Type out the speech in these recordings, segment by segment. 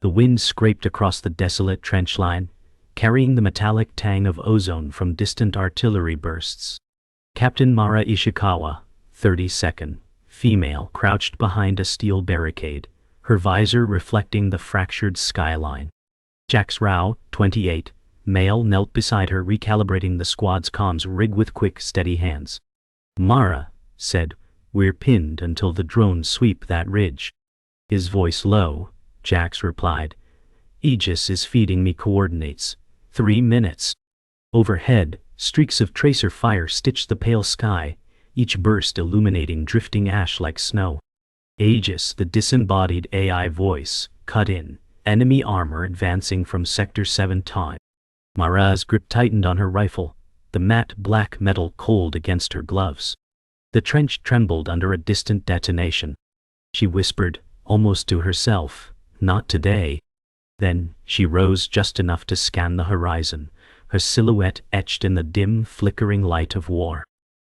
The wind scraped across the desolate trench line, carrying the metallic tang of ozone from distant artillery bursts. Captain Mara Ishikawa, 32nd, female, crouched behind a steel barricade, her visor reflecting the fractured skyline. Jax Rao, 28, male, knelt beside her, recalibrating the squad's comms rig with quick, steady hands. Mara said, "We're pinned until the drones sweep that ridge." His voice low, Jax replied, "Aegis is feeding me coordinates. 3 minutes." Overhead, streaks of tracer fire stitched the pale sky, each burst illuminating drifting ash like snow. Aegis, the disembodied AI voice, cut in, enemy armor advancing from Sector 7 time. Mara's grip tightened on her rifle, the matte black metal cold against her gloves. The trench trembled under a distant detonation. She whispered, almost to herself, "Not today." Then she rose just enough to scan the horizon, her silhouette etched in the dim, flickering light of war.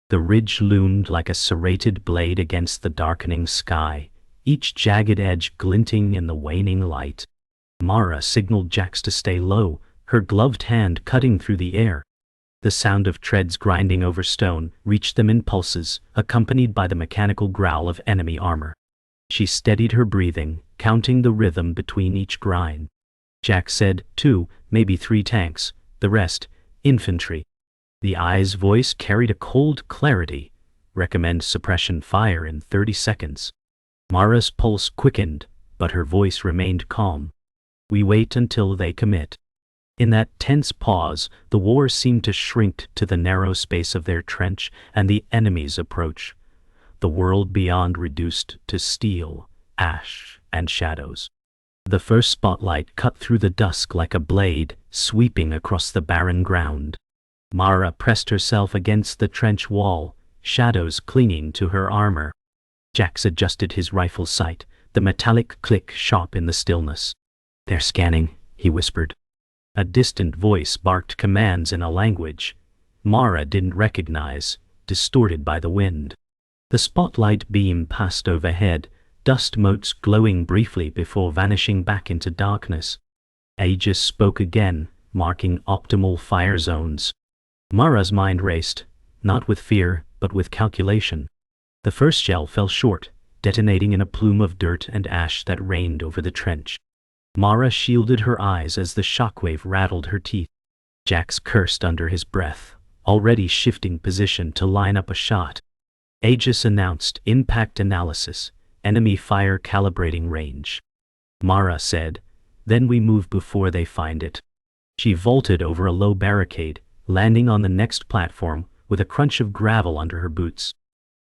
The ridge loomed like a serrated blade against the darkening sky, each jagged edge glinting in the waning light. Mara signaled Jax to stay low, her gloved hand cutting through the air. The sound of treads grinding over stone reached them in pulses, accompanied by the mechanical growl of enemy armor. She steadied her breathing, counting the rhythm between each grind. Jax said, 2, maybe 3 tanks, the rest, infantry. The eye's voice carried a cold clarity. Recommend suppression fire in 30 seconds. Mara's pulse quickened, but her voice remained calm. We wait until they commit. In that tense pause, the war seemed to shrink to the narrow space of their trench and the enemy's approach. The world beyond reduced to steel, ash, and shadows. The first spotlight cut through the dusk like a blade, sweeping across the barren ground. Mara pressed herself against the trench wall, shadows clinging to her armor. Jax adjusted his rifle sight, the metallic click sharp in the stillness. "They're scanning," he whispered. A distant voice barked commands in a language Mara didn't recognize, distorted by the wind. The spotlight beam passed overhead, dust motes glowing briefly before vanishing back into darkness. Aegis spoke again, marking optimal fire zones. Mara's mind raced, not with fear, but with calculation. The first shell fell short, detonating in a plume of dirt and ash that rained over the trench. Mara shielded her eyes as the shockwave rattled her teeth. Jax cursed under his breath, already shifting position to line up a shot. Aegis announced, "Impact analysis, enemy fire calibrating range." Mara said, "Then we move before they find it." She vaulted over a low barricade, landing on the next platform with a crunch of gravel under her boots.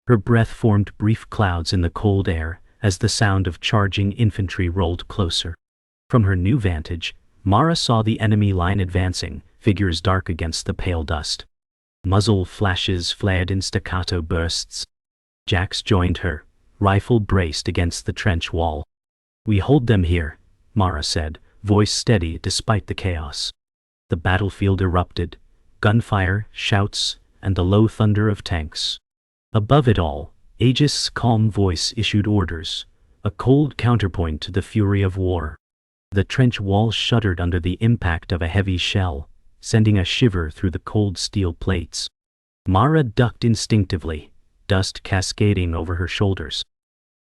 Her breath formed brief clouds in the cold air as the sound of charging infantry rolled closer. From her new vantage, Mara saw the enemy line advancing, figures dark against the pale dust. Muzzle flashes flared in staccato bursts. Jax joined her, rifle braced against the trench wall. "We hold them here," Mara said, voice steady despite the chaos. The battlefield erupted, gunfire, shouts, and the low thunder of tanks. Above it all, Aegis' calm voice issued orders, a cold counterpoint to the fury of war. The trench wall shuddered under the impact of a heavy shell, sending a shiver through the cold steel plates. Mara ducked instinctively, dust cascading over her shoulders.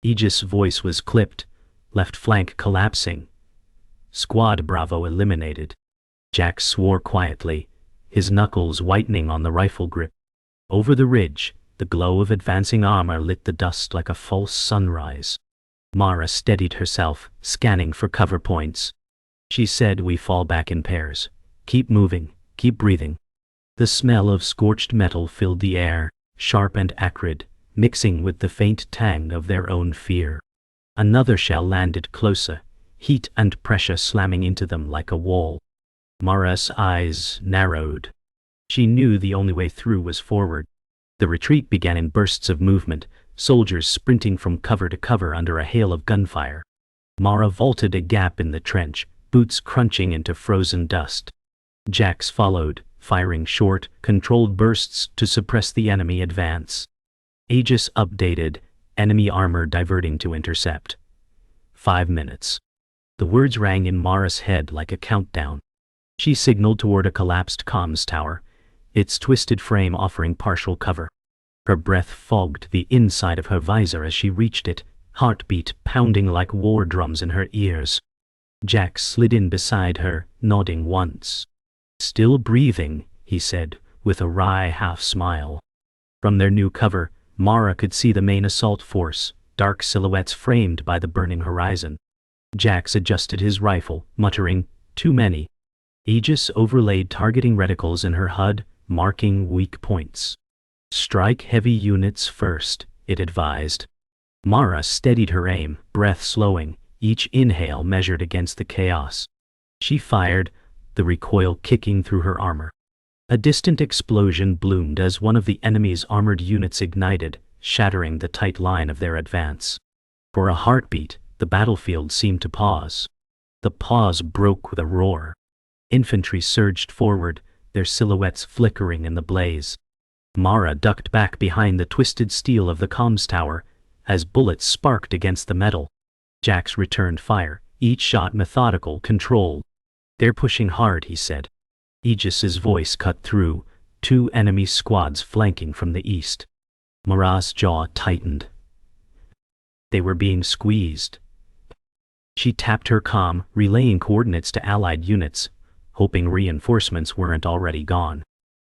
Aegis' voice was clipped, left flank collapsing. Squad Bravo eliminated. Jax swore quietly, his knuckles whitening on the rifle grip. Over the ridge, the glow of advancing armor lit the dust like a false sunrise. Mara steadied herself, scanning for cover points. She said, "We fall back in pairs. Keep moving, keep breathing." The smell of scorched metal filled the air, sharp and acrid, mixing with the faint tang of their own fear. Another shell landed closer, heat and pressure slamming into them like a wall. Mara's eyes narrowed. She knew the only way through was forward. The retreat began in bursts of movement, soldiers sprinting from cover to cover under a hail of gunfire. Mara vaulted a gap in the trench, boots crunching into frozen dust. Jax followed, firing short, controlled bursts to suppress the enemy advance. Aegis updated, enemy armor diverting to intercept. 5 minutes. The words rang in Mara's head like a countdown. She signaled toward a collapsed comms tower, its twisted frame offering partial cover. Her breath fogged the inside of her visor as she reached it, heartbeat pounding like war drums in her ears. Jack slid in beside her, nodding once. "Still breathing," he said, with a wry half-smile. From their new cover, Mara could see the main assault force, dark silhouettes framed by the burning horizon. Jax adjusted his rifle, muttering, "Too many." Aegis overlaid targeting reticles in her HUD, marking weak points. "Strike heavy units first," it advised. Mara steadied her aim, breath slowing, each inhale measured against the chaos. She fired, the recoil kicking through her armor. A distant explosion bloomed as one of the enemy's armored units ignited, shattering the tight line of their advance. For a heartbeat, the battlefield seemed to pause. The pause broke with a roar. Infantry surged forward, their silhouettes flickering in the blaze. Mara ducked back behind the twisted steel of the comms tower, as bullets sparked against the metal. Jax returned fire, each shot methodical, controlled. "They're pushing hard," he said. Aegis's voice cut through, 2 enemy squads flanking from the east. Mara's jaw tightened. They were being squeezed. She tapped her comm, relaying coordinates to allied units, hoping reinforcements weren't already gone.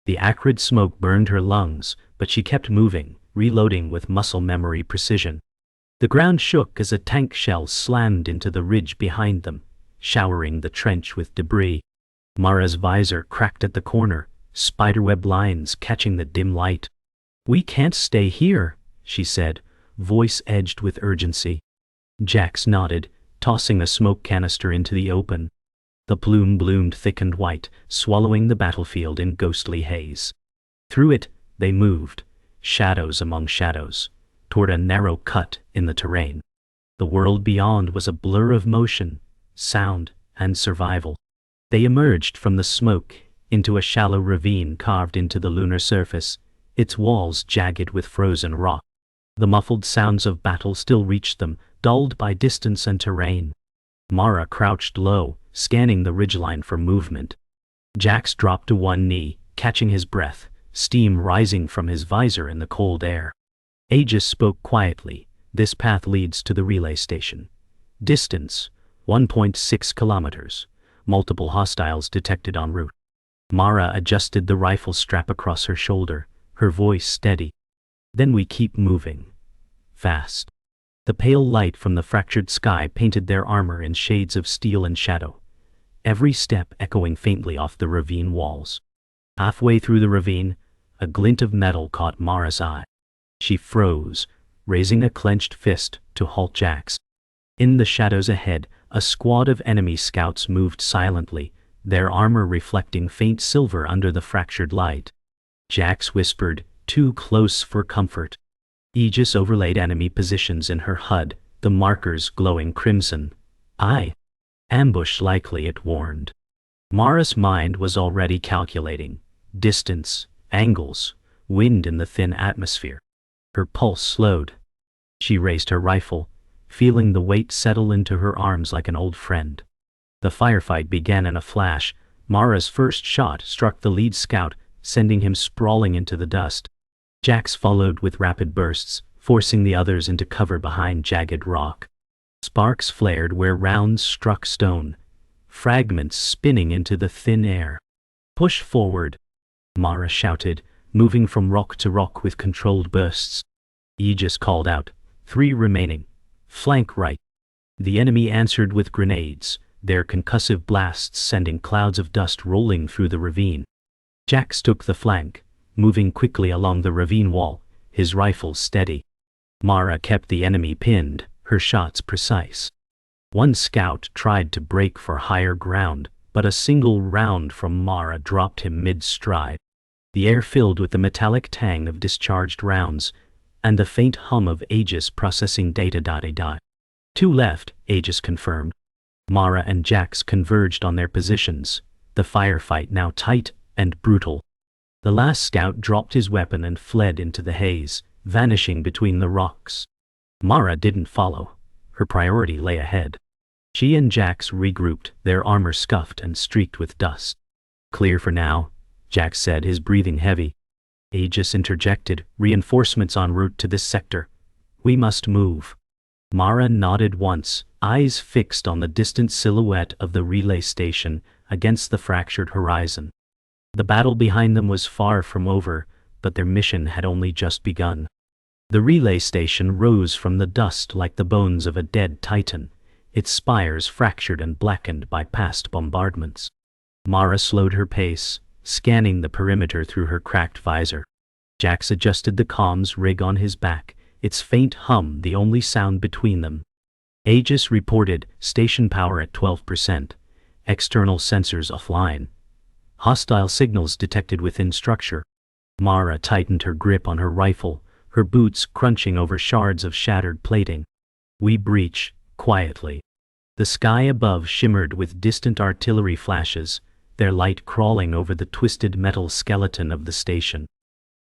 The acrid smoke burned her lungs, but she kept moving, reloading with muscle memory precision. The ground shook as a tank shell slammed into the ridge behind them, showering the trench with debris. Mara's visor cracked at the corner, spiderweb lines catching the dim light. "We can't stay here," she said, voice edged with urgency. Jax nodded, tossing a smoke canister into the open. The plume bloomed thick and white, swallowing the battlefield in ghostly haze. Through it, they moved, shadows among shadows, toward a narrow cut in the terrain. The world beyond was a blur of motion, sound, and survival. They emerged from the smoke into a shallow ravine carved into the lunar surface, its walls jagged with frozen rock. The muffled sounds of battle still reached them, dulled by distance and terrain. Mara crouched low, scanning the ridgeline for movement. Jax dropped to one knee, catching his breath, steam rising from his visor in the cold air. Aegis spoke quietly, "This path leads to the relay station. Distance, 1.6 kilometers. Multiple hostiles detected en route." Mara adjusted the rifle strap across her shoulder, her voice steady. "Then we keep moving. Fast." The pale light from the fractured sky painted their armor in shades of steel and shadow, every step echoing faintly off the ravine walls. Halfway through the ravine, a glint of metal caught Mara's eye. She froze, raising a clenched fist to halt Jax. In the shadows ahead, a squad of enemy scouts moved silently, their armor reflecting faint silver under the fractured light. Jax whispered, "Too close for comfort." Aegis overlaid enemy positions in her HUD, the markers glowing crimson. Ambush likely," it warned. Mara's mind was already calculating distance, angles, wind in the thin atmosphere. Her pulse slowed. She raised her rifle, feeling the weight settle into her arms like an old friend. The firefight began in a flash. Mara's first shot struck the lead scout, sending him sprawling into the dust. Jax followed with rapid bursts, forcing the others into cover behind jagged rock. Sparks flared where rounds struck stone, fragments spinning into the thin air. "Push forward," Mara shouted, moving from rock to rock with controlled bursts. Aegis called out, "3 remaining. Flank right." The enemy answered with grenades, their concussive blasts sending clouds of dust rolling through the ravine. Jax took the flank, moving quickly along the ravine wall, his rifle steady. Mara kept the enemy pinned, her shots precise. One scout tried to break for higher ground, but a single round from Mara dropped him mid-stride. The air filled with the metallic tang of discharged rounds, and the faint hum of Aegis processing data. 2 left, Aegis confirmed. Mara and Jax converged on their positions, the firefight now tight and brutal. The last scout dropped his weapon and fled into the haze, vanishing between the rocks. Mara didn't follow. Her priority lay ahead. She and Jax regrouped, their armor scuffed and streaked with dust. "Clear for now," Jax said, his breathing heavy. Aegis interjected, "Reinforcements en route to this sector. We must move." Mara nodded once, eyes fixed on the distant silhouette of the relay station against the fractured horizon. The battle behind them was far from over, but their mission had only just begun. The relay station rose from the dust like the bones of a dead titan, its spires fractured and blackened by past bombardments. Mara slowed her pace, scanning the perimeter through her cracked visor. Jax adjusted the comms rig on his back, its faint hum the only sound between them. Aegis reported, "Station power at 12%. External sensors offline. Hostile signals detected within structure." Mara tightened her grip on her rifle, her boots crunching over shards of shattered plating. "We breach, quietly." The sky above shimmered with distant artillery flashes, their light crawling over the twisted metal skeleton of the station.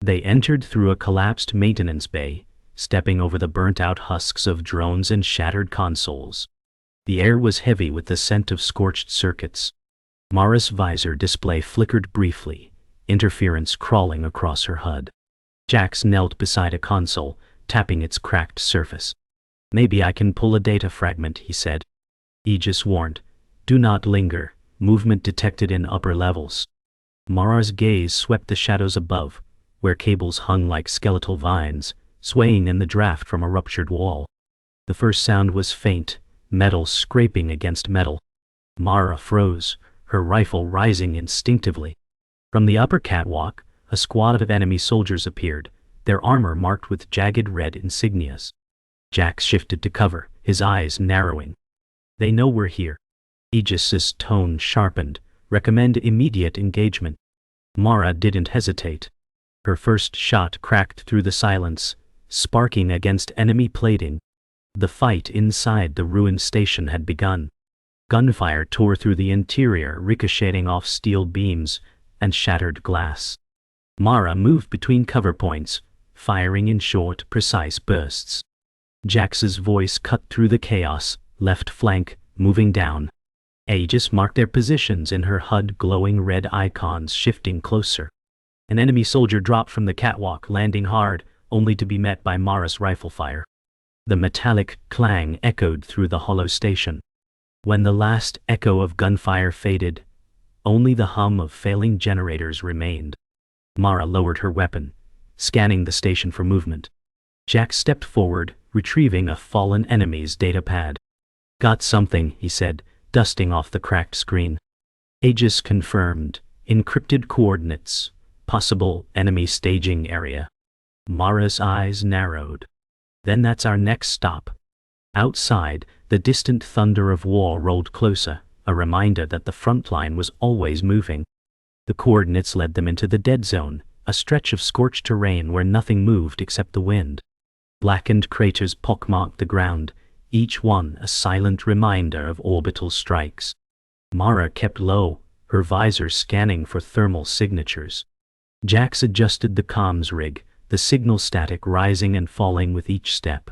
They entered through a collapsed maintenance bay, stepping over the burnt-out husks of drones and shattered consoles. The air was heavy with the scent of scorched circuits. Mara's visor display flickered briefly, interference crawling across her HUD. Jax knelt beside a console, tapping its cracked surface. "Maybe I can pull a data fragment," he said. Aegis warned, "Do not linger, movement detected in upper levels." Mara's gaze swept the shadows above, where cables hung like skeletal vines, swaying in the draft from a ruptured wall. The first sound was faint, metal scraping against metal. Mara froze, her rifle rising instinctively. From the upper catwalk, a squad of enemy soldiers appeared, their armor marked with jagged red insignias. Jax shifted to cover, his eyes narrowing. "They know we're here." Aegis's tone sharpened, "Recommend immediate engagement." Mara didn't hesitate. Her first shot cracked through the silence, sparking against enemy plating. The fight inside the ruined station had begun. Gunfire tore through the interior, ricocheting off steel beams and shattered glass. Mara moved between cover points, firing in short, precise bursts. Jax's voice cut through the chaos, "Left flank, moving down." Aegis marked their positions in her HUD, glowing red icons shifting closer. An enemy soldier dropped from the catwalk, landing hard, only to be met by Mara's rifle fire. The metallic clang echoed through the hollow station. When the last echo of gunfire faded, only the hum of failing generators remained. Mara lowered her weapon, scanning the station for movement. Jax stepped forward, retrieving a fallen enemy's data pad. "Got something," he said, dusting off the cracked screen. Aegis confirmed, "Encrypted coordinates, possible enemy staging area." Mara's eyes narrowed. "Then that's our next stop." Outside, the distant thunder of war rolled closer, a reminder that the front line was always moving. The coordinates led them into the dead zone, a stretch of scorched terrain where nothing moved except the wind. Blackened craters pockmarked the ground, each one a silent reminder of orbital strikes. Mara kept low, her visor scanning for thermal signatures. Jax adjusted the comms rig, the signal static rising and falling with each step.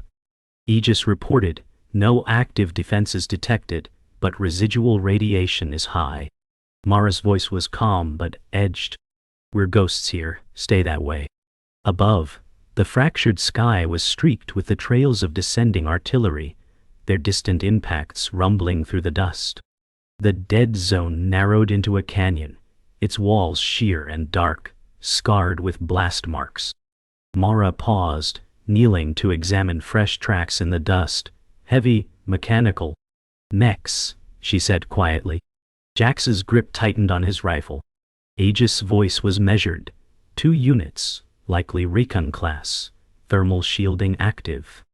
Aegis reported, "No active defenses detected, but residual radiation is high." Mara's voice was calm but edged. "We're ghosts here, stay that way." Above, the fractured sky was streaked with the trails of descending artillery, their distant impacts rumbling through the dust. The dead zone narrowed into a canyon, its walls sheer and dark, scarred with blast marks. Mara paused, kneeling to examine fresh tracks in the dust, heavy, mechanical. "Mechs," she said quietly. Jax's grip tightened on his rifle. Aegis' voice was measured. 2 units, likely recon class, thermal shielding active.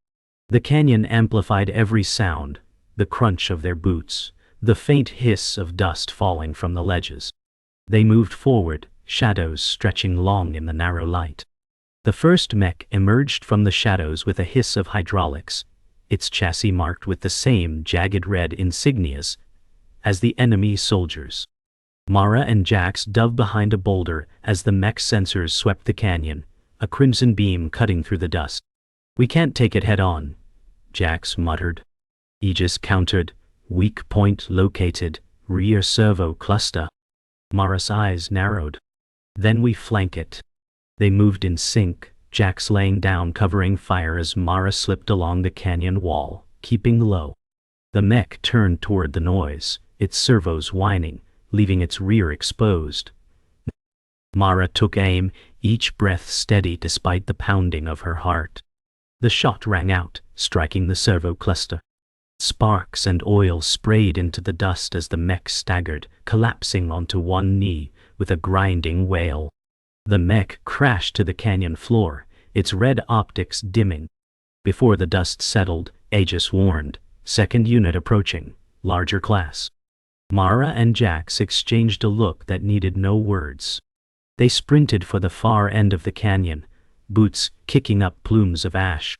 The canyon amplified every sound, the crunch of their boots, the faint hiss of dust falling from the ledges. They moved forward, shadows stretching long in the narrow light. The first mech emerged from the shadows with a hiss of hydraulics, its chassis marked with the same jagged red insignias as the enemy soldiers. Mara and Jax dove behind a boulder as the mech sensors swept the canyon, a crimson beam cutting through the dust. "We can't take it head on," Jax muttered. Aegis countered, Weak point located, rear servo cluster. Mara's eyes narrowed. Then we flank it. They moved in sync, Jax laying down covering fire as Mara slipped along the canyon wall, keeping low. The mech turned toward the noise, its servos whining, leaving its rear exposed. Mara took aim, each breath steady despite the pounding of her heart. The shot rang out, striking the servo cluster. Sparks and oil sprayed into the dust as the mech staggered, collapsing onto one knee, with a grinding wail. The mech crashed to the canyon floor, its red optics dimming. Before the dust settled, Aegis warned, "Second unit approaching, larger class." Mara and Jax exchanged a look that needed no words. They sprinted for the far end of the canyon, boots kicking up plumes of ash.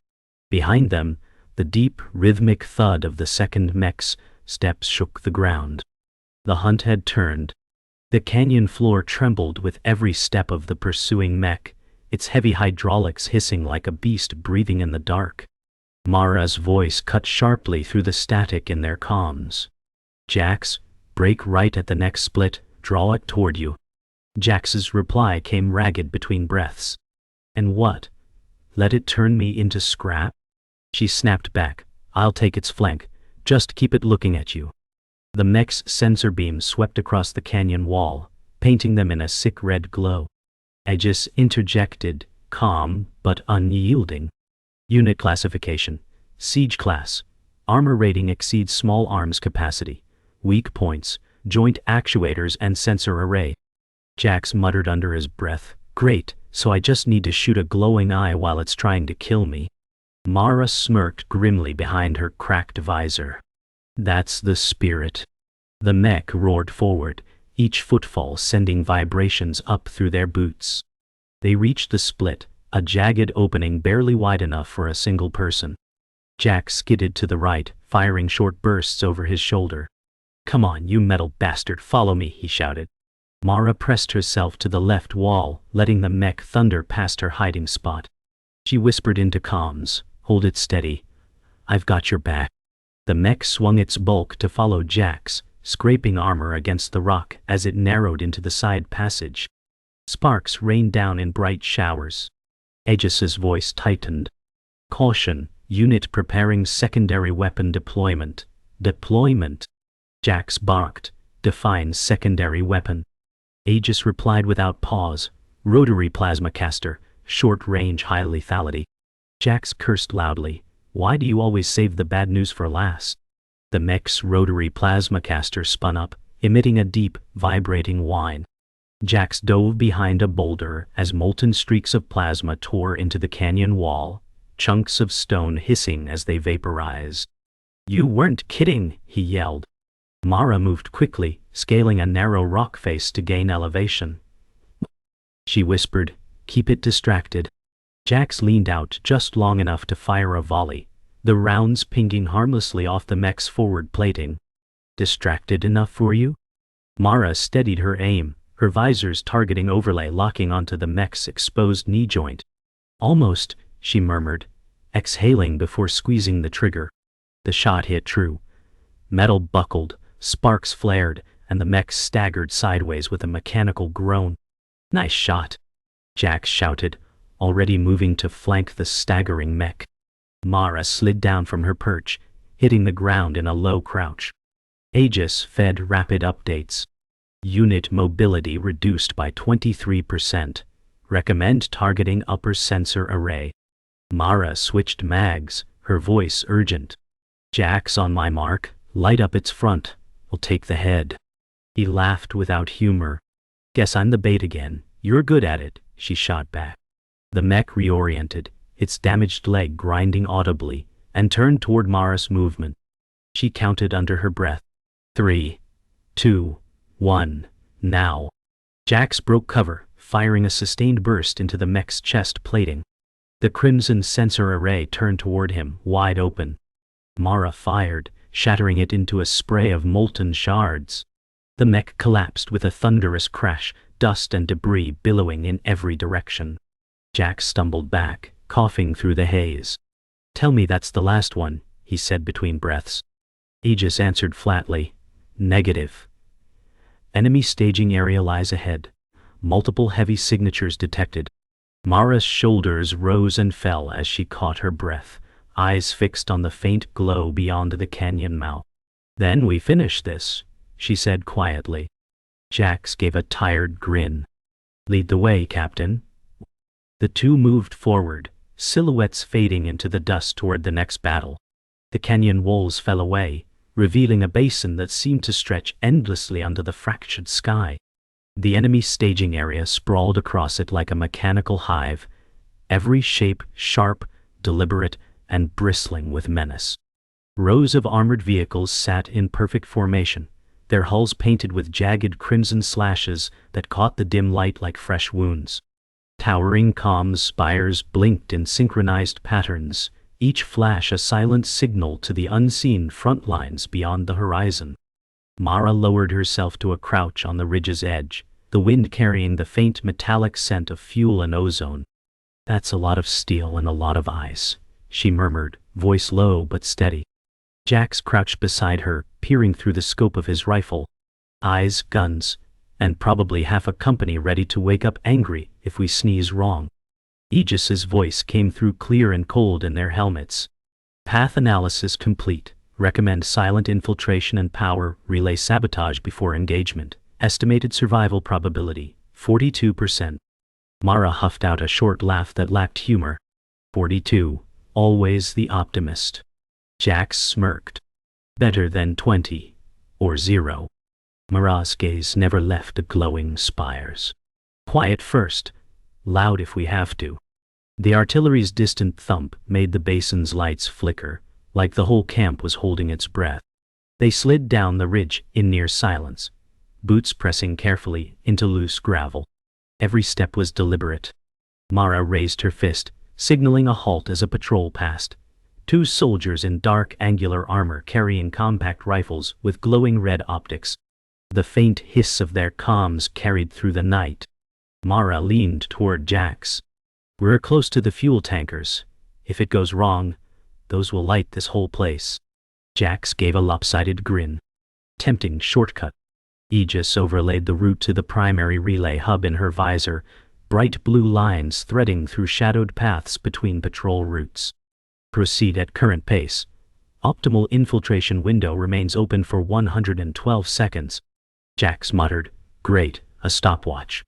Behind them, the deep, rhythmic thud of the second mech's steps shook the ground. The hunt had turned. The canyon floor trembled with every step of the pursuing mech, its heavy hydraulics hissing like a beast breathing in the dark. Mara's voice cut sharply through the static in their comms. "Jax, brake right at the next split, draw it toward you." Jax's reply came ragged between breaths. "And what? Let it turn me into scrap?" She snapped back, "I'll take its flank, just keep it looking at you." The mech's sensor beams swept across the canyon wall, painting them in a sick red glow. Aegis interjected, calm but unyielding. "Unit classification. Siege class. Armor rating exceeds small arms capacity. Weak points, joint actuators and sensor array." Jax muttered under his breath, "Great, so I just need to shoot a glowing eye while it's trying to kill me." Mara smirked grimly behind her cracked visor. "That's the spirit." The mech roared forward, each footfall sending vibrations up through their boots. They reached the split, a jagged opening barely wide enough for a single person. Jax skidded to the right, firing short bursts over his shoulder. "Come on, you metal bastard, follow me," he shouted. Mara pressed herself to the left wall, letting the mech thunder past her hiding spot. She whispered into comms, "Hold it steady. I've got your back." The mech swung its bulk to follow Jax, scraping armor against the rock as it narrowed into the side passage. Sparks rained down in bright showers. Aegis's voice tightened. "Caution, unit preparing secondary weapon deployment." "Deployment?" Jax barked. "Define secondary weapon." Aegis replied without pause, "Rotary plasma caster, short-range high lethality." Jax cursed loudly. "Why do you always save the bad news for last?" The mech's rotary plasma caster spun up, emitting a deep, vibrating whine. Jax dove behind a boulder as molten streaks of plasma tore into the canyon wall, chunks of stone hissing as they vaporized. "You weren't kidding," he yelled. Mara moved quickly, scaling a narrow rock face to gain elevation. She whispered, "Keep it distracted." Jax leaned out just long enough to fire a volley, the rounds pinging harmlessly off the mech's forward plating. "Distracted enough for you?" Mara steadied her aim, her visor's targeting overlay locking onto the mech's exposed knee joint. "Almost," she murmured, exhaling before squeezing the trigger. The shot hit true. Metal buckled, sparks flared, and the mech staggered sideways with a mechanical groan. "Nice shot," Jax shouted, already moving to flank the staggering mech. Mara slid down from her perch, hitting the ground in a low crouch. Aegis fed rapid updates. "Unit mobility reduced by 23%. Recommend targeting upper sensor array." Mara switched mags, her voice urgent. "Jax on my mark, light up its front. We'll take the head." He laughed without humor. "Guess I'm the bait again. You're good at it," she shot back. The mech reoriented, its damaged leg grinding audibly, and turned toward Mara's movement. She counted under her breath. 3, 2, 1, now. Jax broke cover, firing a sustained burst into the mech's chest plating. The crimson sensor array turned toward him, wide open. Mara fired, shattering it into a spray of molten shards. The mech collapsed with a thunderous crash, dust and debris billowing in every direction. Jax stumbled back, coughing through the haze. "Tell me that's the last one," he said between breaths. Aegis answered flatly. Negative. Enemy staging area lies ahead. Multiple heavy signatures detected. Mara's shoulders rose and fell as she caught her breath, eyes fixed on the faint glow beyond the canyon mouth. Then we finish this, she said quietly. Jax gave a tired grin. Lead the way, Captain. The two moved forward, silhouettes fading into the dust toward the next battle. The canyon walls fell away, revealing a basin that seemed to stretch endlessly under the fractured sky. The enemy staging area sprawled across it like a mechanical hive, every shape sharp, deliberate, and bristling with menace. Rows of armored vehicles sat in perfect formation, their hulls painted with jagged crimson slashes that caught the dim light like fresh wounds. Towering comms spires blinked in synchronized patterns, each flash a silent signal to the unseen front lines beyond the horizon. Mara lowered herself to a crouch on the ridge's edge, the wind carrying the faint metallic scent of fuel and ozone. That's a lot of steel and a lot of ice, she murmured, voice low but steady. Jax crouched beside her, peering through the scope of his rifle. Eyes, guns, and probably half a company ready to wake up angry if we sneeze wrong. Aegis's voice came through clear and cold in their helmets. Path analysis complete. Recommend silent infiltration and power relay sabotage before engagement. Estimated survival probability, 42%. Mara huffed out a short laugh that lacked humor. 42. Always the optimist. Jax smirked. Better than 20. Or 0. Mara's gaze never left the glowing spires. Quiet first. Loud if we have to. The artillery's distant thump made the basin's lights flicker, like the whole camp was holding its breath. They slid down the ridge in near silence, boots pressing carefully into loose gravel. Every step was deliberate. Mara raised her fist, signaling a halt as a patrol passed. Two soldiers in dark angular armor carrying compact rifles with glowing red optics. The faint hiss of their comms carried through the night. Mara leaned toward Jax. We're close to the fuel tankers. If it goes wrong, those will light this whole place. Jax gave a lopsided grin. Tempting shortcut. Aegis overlaid the route to the primary relay hub in her visor, bright blue lines threading through shadowed paths between patrol routes. Proceed at current pace. Optimal infiltration window remains open for 112 seconds. Jax muttered, Great, a stopwatch.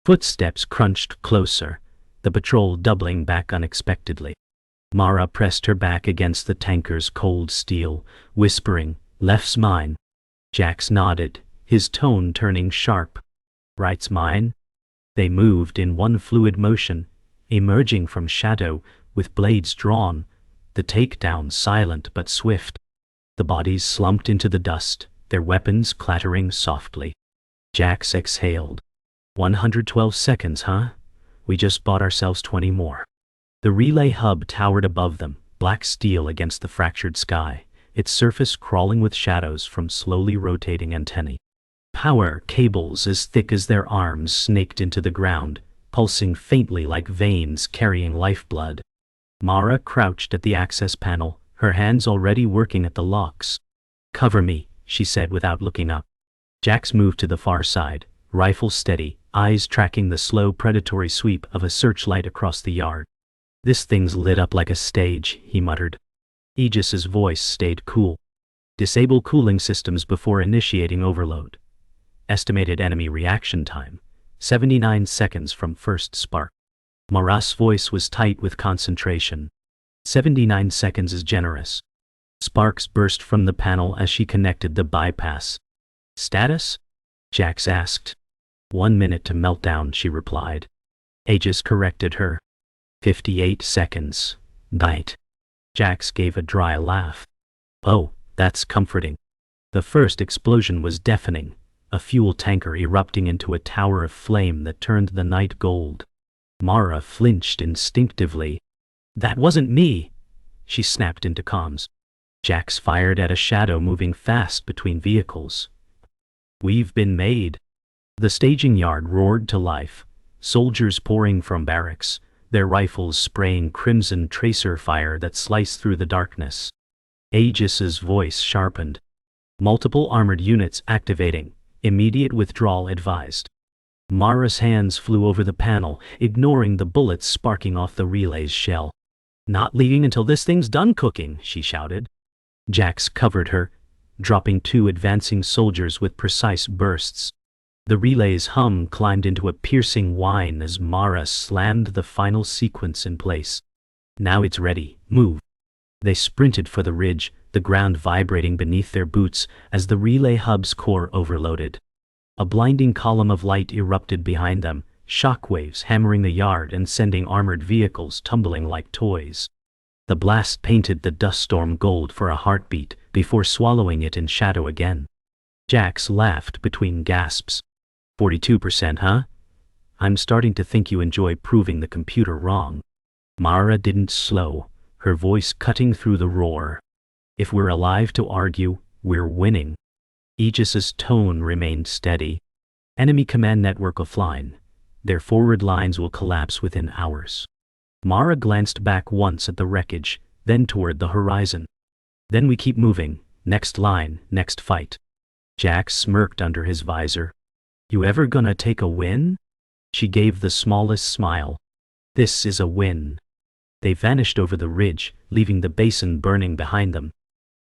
Footsteps crunched closer, the patrol doubling back unexpectedly. Mara pressed her back against the tanker's cold steel, whispering, Left's mine. Jax nodded, his tone turning sharp. Right's mine? They moved in one fluid motion, emerging from shadow, with blades drawn, the takedown silent but swift. The bodies slumped into the dust, their weapons clattering softly. Jax exhaled. 112 seconds, huh? We just bought ourselves 20 more. The relay hub towered above them, black steel against the fractured sky, its surface crawling with shadows from slowly rotating antennae. Power cables as thick as their arms snaked into the ground, pulsing faintly like veins carrying lifeblood. Mara crouched at the access panel, her hands already working at the locks. Cover me, she said without looking up. Jax moved to the far side, rifle steady, eyes tracking the slow predatory sweep of a searchlight across the yard. This thing's lit up like a stage, he muttered. Aegis's voice stayed cool. Disable cooling systems before initiating overload. Estimated enemy reaction time, 79 seconds from first spark. Mara's voice was tight with concentration. 79 seconds is generous. Sparks burst from the panel as she connected the bypass. Status? Jax asked. 1 minute to meltdown, she replied. Aegis corrected her. 58 seconds. Night. Jax gave a dry laugh. Oh, that's comforting. The first explosion was deafening, a fuel tanker erupting into a tower of flame that turned the night gold. Mara flinched instinctively. That wasn't me, she snapped into comms. Jax fired at a shadow moving fast between vehicles. We've been made. The staging yard roared to life, soldiers pouring from barracks, their rifles spraying crimson tracer fire that sliced through the darkness. Aegis's voice sharpened. Multiple armored units activating. Immediate withdrawal advised. Mara's hands flew over the panel, ignoring the bullets sparking off the relay's shell. "Not leaving until this thing's done cooking," she shouted. Jax covered her, dropping 2 advancing soldiers with precise bursts. The relay's hum climbed into a piercing whine as Mara slammed the final sequence in place. "Now it's ready. Move." They sprinted for the ridge, the ground vibrating beneath their boots as the relay hub's core overloaded. A blinding column of light erupted behind them, shockwaves hammering the yard and sending armored vehicles tumbling like toys. The blast painted the dust storm gold for a heartbeat before swallowing it in shadow again. Jax laughed between gasps. 42%, huh? I'm starting to think you enjoy proving the computer wrong. Mara didn't slow, her voice cutting through the roar. If we're alive to argue, we're winning. Aegis's tone remained steady. Enemy command network offline. Their forward lines will collapse within hours. Mara glanced back once at the wreckage, then toward the horizon. Then we keep moving. Next line, next fight. Jax smirked under his visor. You ever gonna take a win? She gave the smallest smile. This is a win. They vanished over the ridge, leaving the basin burning behind them,